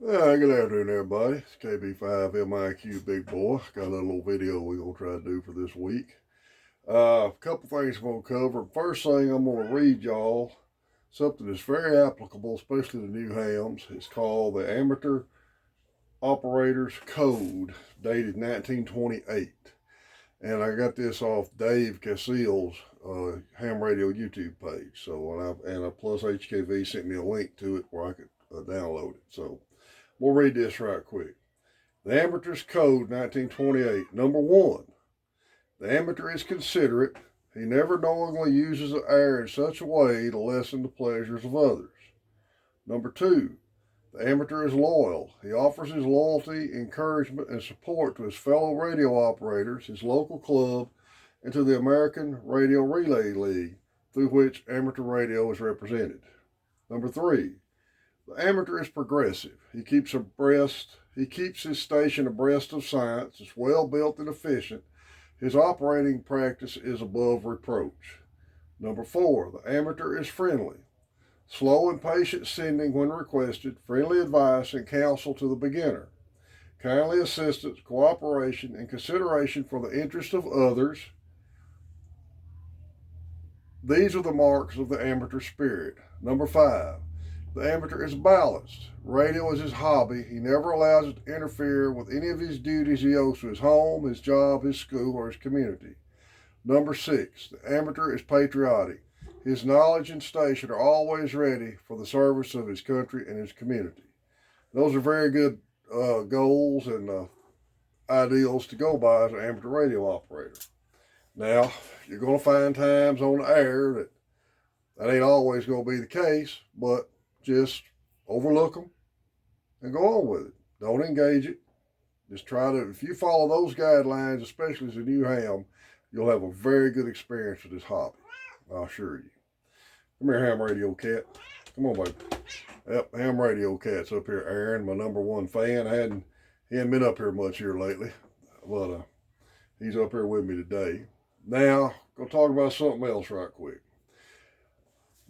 Good afternoon, everybody. It's KB5MIQ Big Boy. Got a little video we're going to try to do for this week. A couple things I'm going to cover. First thing, I'm going to read y'all something that's very applicable, especially to new hams. It's called the Amateur Operators Code, dated 1928. And I got this off Dave Cassill's ham radio YouTube page. So, plus HKV sent me a link to it where I could download it. So, we'll read this right quick. The Amateur's Code, 1928. Number one, the amateur is considerate. He never knowingly uses the air in such a way to lessen the pleasures of others. Number two, the amateur is loyal. He offers his loyalty, encouragement, and support to his fellow radio operators, his local club, and to the American Radio Relay League, through which amateur radio is represented. Number three, the amateur is progressive. He keeps his station abreast of science, is well built and efficient. His operating practice is above reproach. Number four, the amateur is friendly. Slow and patient sending when requested, friendly advice and counsel to the beginner. Kindly assistance, cooperation, and consideration for the interest of others. These are the marks of the amateur spirit. Number five, the amateur is balanced. Radio is his hobby. He never allows it to interfere with any of his duties he owes to his home, his job, his school, or his community. Number six, the amateur is patriotic. His knowledge and station are always ready for the service of his country and his community. Those are very good goals and ideals to go by as an amateur radio operator. Now, you're going to find times on the air that ain't always going to be the case, but just overlook them and go on with it. Don't engage it. Just try to, if you follow those guidelines, especially as a new ham, you'll have a very good experience with this hobby. I assure you. Come here, ham radio cat. Come on, baby. Yep, ham radio cat's up here. Aaron, my number one fan. He hadn't been up here much here lately, but he's up here with me today. Now, gonna talk about something else right quick.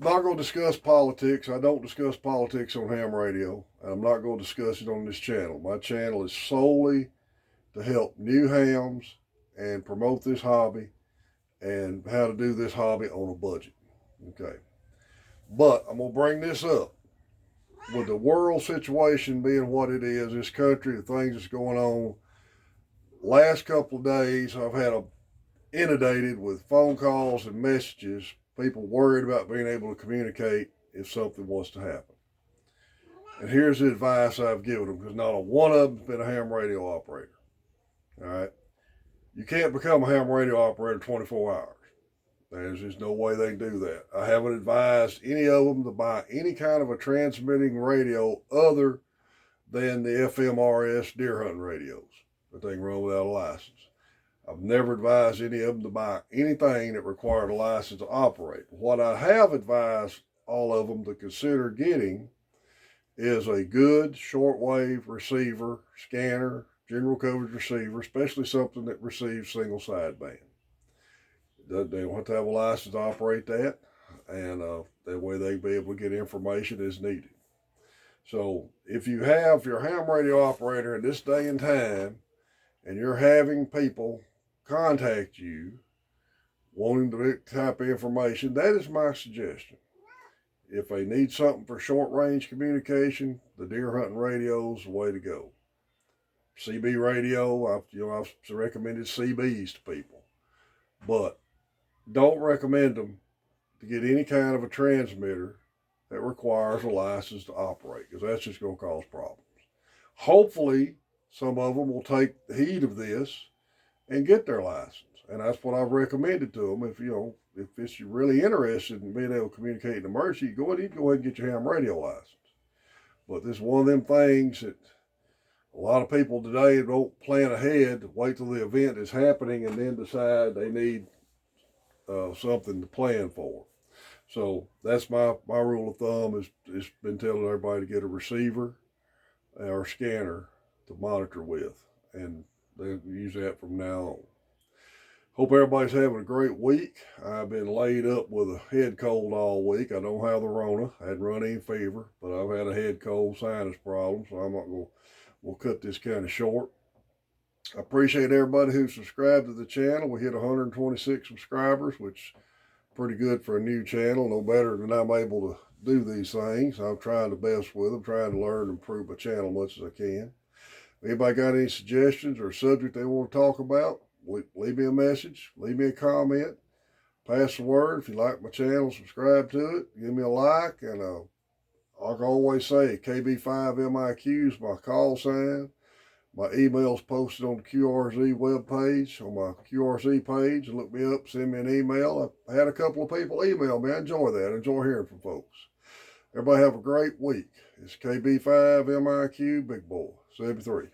I'm not going to discuss politics. I don't discuss politics on ham radio. I'm not going to discuss it on this channel. My channel is solely to help new hams and promote this hobby and how to do this hobby on a budget. Okay. But I'm going to bring this up. With the world situation being what it is, this country, the things that's going on, last couple of days I've had inundated with phone calls and messages, people worried about being able to communicate if something was to happen. And here's the advice I've given them, because not a one of them's been a ham radio operator. All right? You can't become a ham radio operator 24 hours. There's just no way they can do that. I haven't advised any of them to buy any kind of a transmitting radio other than the FMRS deer hunting radios that they can run without a license. I've never advised any of them to buy anything that required a license to operate. What I have advised all of them to consider getting is a good shortwave receiver, scanner, general coverage receiver, especially something that receives single sideband. They don't have to have a license to operate that, and that way they can be able to get information as needed. So if you're a ham radio operator in this day and time, and you're having people contact you wanting the type of information, that is my suggestion. If they need something for short range communication, the deer hunting radio is the way to go. CB radio, I've recommended CBs to people, but don't recommend them to get any kind of a transmitter that requires a license to operate, because that's just going to cause problems. Hopefully, some of them will take heed of this and get their license, and that's what I've recommended to them. If it's really interested in being able to communicate in emergency, go ahead and get your ham radio license. But this is one of them things that a lot of people today don't plan ahead, wait till the event is happening, and then decide they need something to plan for. So that's my rule of thumb is been telling everybody to get a receiver or scanner to monitor with, and they use that from now on. Hope everybody's having a great week. I've been laid up with a head cold all week. I don't have the Rona. I hadn't run any fever, but I've had a head cold sinus problem, so I'm not going to, we'll cut this kind of short. I appreciate everybody who subscribed to the channel. We hit 126 subscribers, which is pretty good for a new channel. No better than I'm able to do these things. I'm trying the best with them, trying to learn and improve my channel as much as I can. If anybody got any suggestions or subject they want to talk about, leave me a message, leave me a comment, pass the word. If you like my channel, subscribe to it, give me a like, and I can always say KB5MIQ is my call sign. My email's posted on the QRZ webpage, on my QRZ page. Look me up, send me an email. I had a couple of people email me. I enjoy that. I enjoy hearing from folks. Everybody have a great week. It's KB5MIQ, Big Boy, 73.